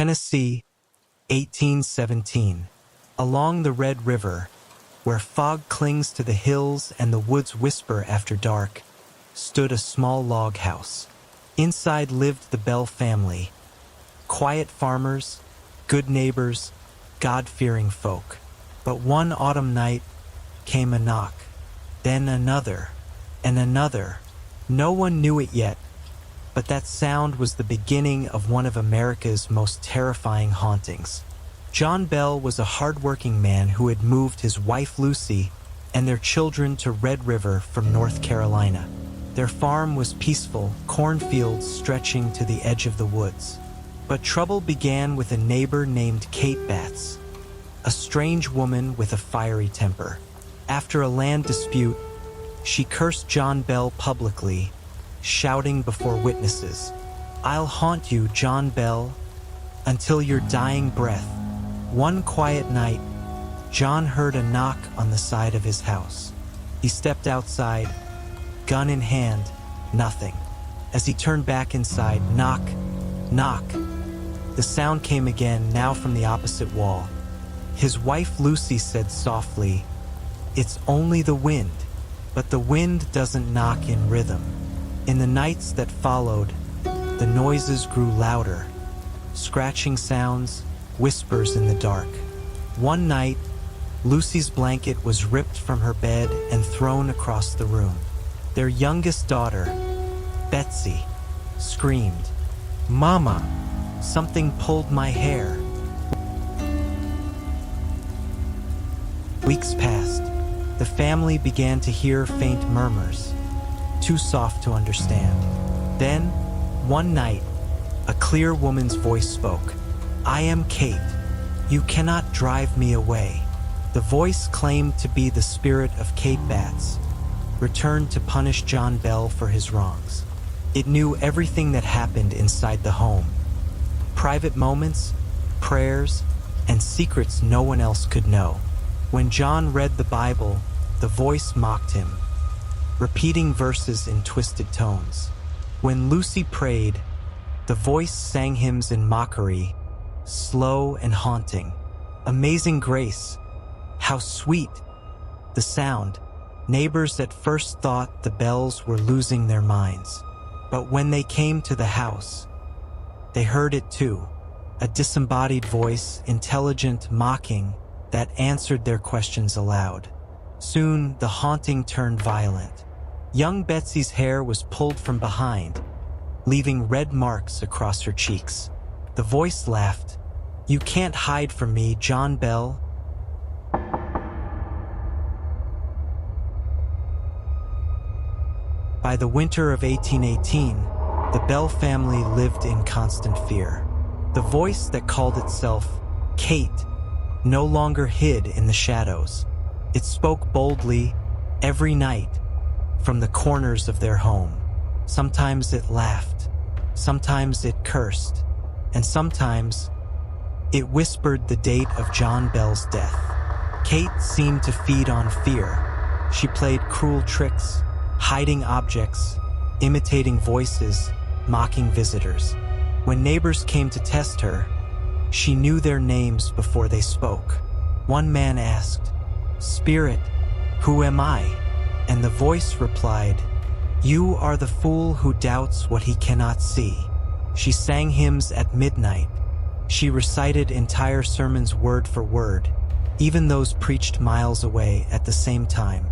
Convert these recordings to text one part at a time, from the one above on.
Tennessee, 1817. Along the Red River, where fog clings to the hills and the woods whisper after dark, stood a small log house. Inside lived the Bell family, quiet farmers, good neighbors, God-fearing folk. But one autumn night came a knock, then another, and another. No one knew it yet, but that sound was the beginning of one of America's most terrifying hauntings. John Bell was a hard-working man who had moved his wife Lucy and their children to Red River from North Carolina. Their farm was peaceful, cornfields stretching to the edge of the woods. But trouble began with a neighbor named Kate Batts, a strange woman with a fiery temper. After a land dispute, she cursed John Bell publicly, shouting before witnesses, "I'll haunt you, John Bell, until your dying breath." One quiet night, John heard a knock on the side of his house. He stepped outside, gun in hand, nothing. As he turned back inside, knock, knock. The sound came again, now from the opposite wall. His wife Lucy said softly, "It's only the wind." But the wind doesn't knock in rhythm. In the nights that followed, the noises grew louder. Scratching sounds, whispers in the dark. One night, Lucy's blanket was ripped from her bed and thrown across the room. Their youngest daughter, Betsy, screamed, "Mama, something pulled my hair." Weeks passed. The family began to hear faint murmurs, too soft to understand. Then, one night, a clear woman's voice spoke. "I am Kate. You cannot drive me away." The voice claimed to be the spirit of Kate Batts, returned to punish John Bell for his wrongs. It knew everything that happened inside the home. Private moments, prayers, and secrets no one else could know. When John read the Bible, the voice mocked him, repeating verses in twisted tones. When Lucy prayed, the voice sang hymns in mockery, slow and haunting. Amazing grace, how sweet the sound. Neighbors at first thought the Bells were losing their minds. But when they came to the house, they heard it too. A disembodied voice, intelligent, mocking, that answered their questions aloud. Soon, the haunting turned violent. Young Betsy's hair was pulled from behind, leaving red marks across her cheeks. The voice laughed, "You can't hide from me, John Bell." By the winter of 1818, the Bell family lived in constant fear. The voice that called itself Kate no longer hid in the shadows. It spoke boldly every night from the corners of their home. Sometimes it laughed, sometimes it cursed, and sometimes it whispered the date of John Bell's death. Kate seemed to feed on fear. She played cruel tricks, hiding objects, imitating voices, mocking visitors. When neighbors came to test her, she knew their names before they spoke. One man asked, "Spirit, who am I?" And the voice replied, "You are the fool who doubts what he cannot see." She sang hymns at midnight. She recited entire sermons word for word, even those preached miles away at the same time.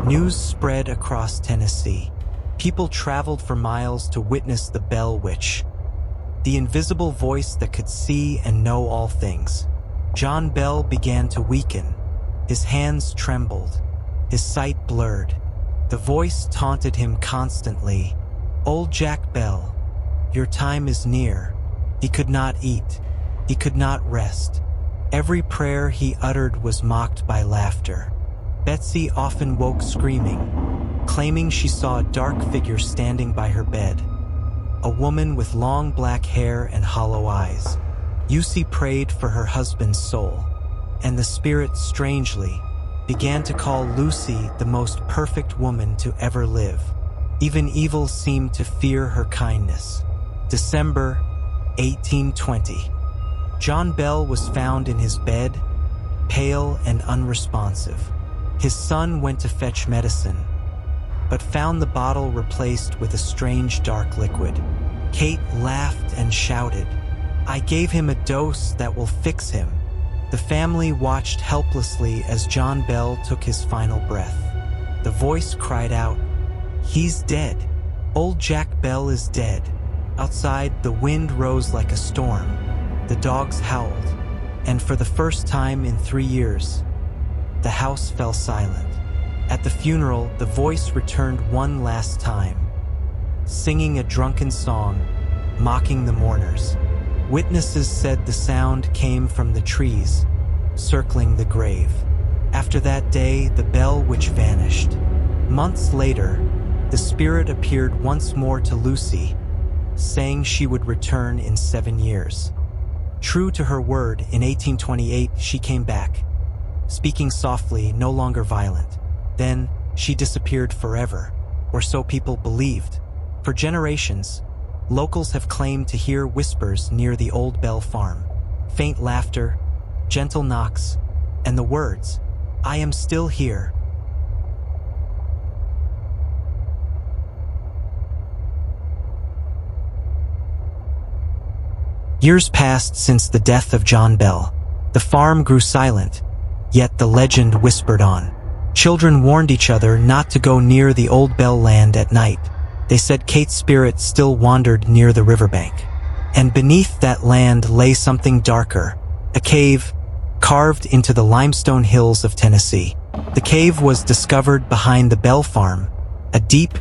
News spread across Tennessee. People traveled for miles to witness the Bell Witch, the invisible voice that could see and know all things. John Bell began to weaken. His hands trembled, his sight blurred. The voice taunted him constantly, "Old Jack Bell, your time is near." He could not eat. He could not rest. Every prayer he uttered was mocked by laughter. Betsy often woke screaming, claiming she saw a dark figure standing by her bed, a woman with long black hair and hollow eyes. Lucy prayed for her husband's soul, and the spirit strangely began to call Lucy the most perfect woman to ever live. Even evil seemed to fear her kindness. December 1820. John Bell was found in his bed, pale and unresponsive. His son went to fetch medicine, but found the bottle replaced with a strange dark liquid. Kate laughed and shouted, "I gave him a dose that will fix him." The family watched helplessly as John Bell took his final breath. The voice cried out, "He's dead. Old Jack Bell is dead." Outside, the wind rose like a storm. The dogs howled, and for the first time in 3 years, the house fell silent. At the funeral, the voice returned one last time, singing a drunken song, mocking the mourners. Witnesses said the sound came from the trees, circling the grave. After that day, the Bell Witch vanished. Months later, the spirit appeared once more to Lucy, saying she would return in 7 years. True to her word, in 1828 she came back, speaking softly, no longer violent. Then she disappeared forever, or so people believed. For generations, locals have claimed to hear whispers near the old Bell farm. Faint laughter, gentle knocks, and the words, "I am still here." Years passed since the death of John Bell. The farm grew silent, yet the legend whispered on. Children warned each other not to go near the old Bell land at night. They said Kate's spirit still wandered near the riverbank. And beneath that land lay something darker, a cave carved into the limestone hills of Tennessee. The cave was discovered behind the Bell farm, a deep,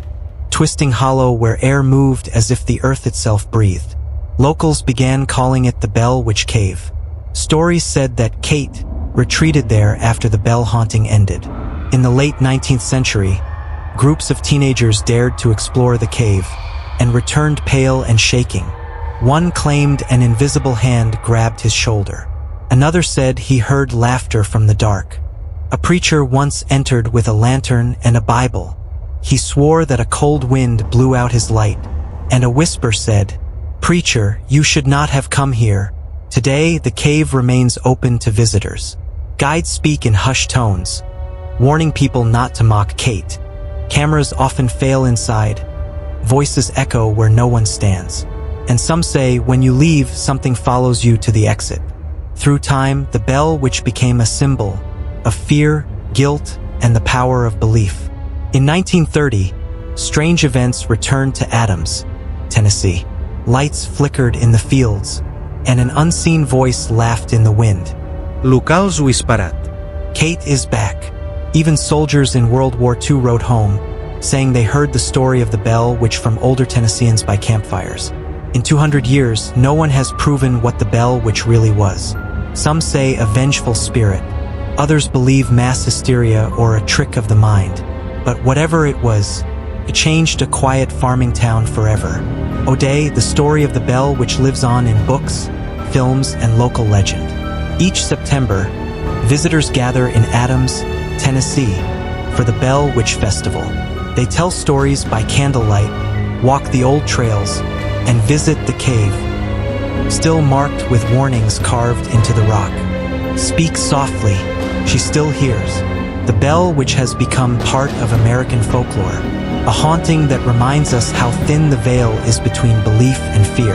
twisting hollow where air moved as if the earth itself breathed. Locals began calling it the Bell Witch Cave. Stories said that Kate retreated there after the bell haunting ended. In the late 19th century, groups of teenagers dared to explore the cave and returned pale and shaking. One claimed an invisible hand grabbed his shoulder. Another said he heard laughter from the dark. A preacher once entered with a lantern and a Bible. He swore that a cold wind blew out his light, and a whisper said, "Preacher, you should not have come here." Today, the cave remains open to visitors. Guides speak in hushed tones, warning people not to mock Kate. Cameras often fail inside. Voices echo where no one stands. And some say when you leave, something follows you to the exit. Through time, the Bell Witch became a symbol of fear, guilt, and the power of belief. In 1930, strange events returned to Adams, Tennessee. Lights flickered in the fields, and an unseen voice laughed in the wind. Locals whisperat. Kate is back. Even soldiers in World War II wrote home, saying they heard the story of the Bell Witch from older Tennesseans by campfires. In 200 years, no one has proven what the Bell Witch really was. Some say a vengeful spirit. Others believe mass hysteria or a trick of the mind. But whatever it was, it changed a quiet farming town forever. Today, the story of the Bell Witch lives on in books, films, and local legend. Each September, visitors gather in Adams, Tennessee, for the Bell Witch Festival. They tell stories by candlelight, walk the old trails, and visit the cave, still marked with warnings carved into the rock. Speak softly, she still hears. The Bell Witch has become part of American folklore, a haunting that reminds us how thin the veil is between belief and fear.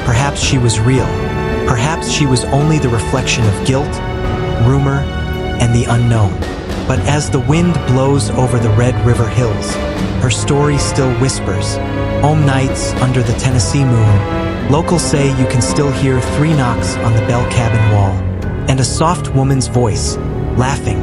Perhaps she was real. Perhaps she was only the reflection of guilt, rumor, and the unknown. But as the wind blows over the Red River Hills, her story still whispers. Home nights under the Tennessee moon, locals say you can still hear 3 knocks on the Bell cabin wall, and a soft woman's voice, laughing,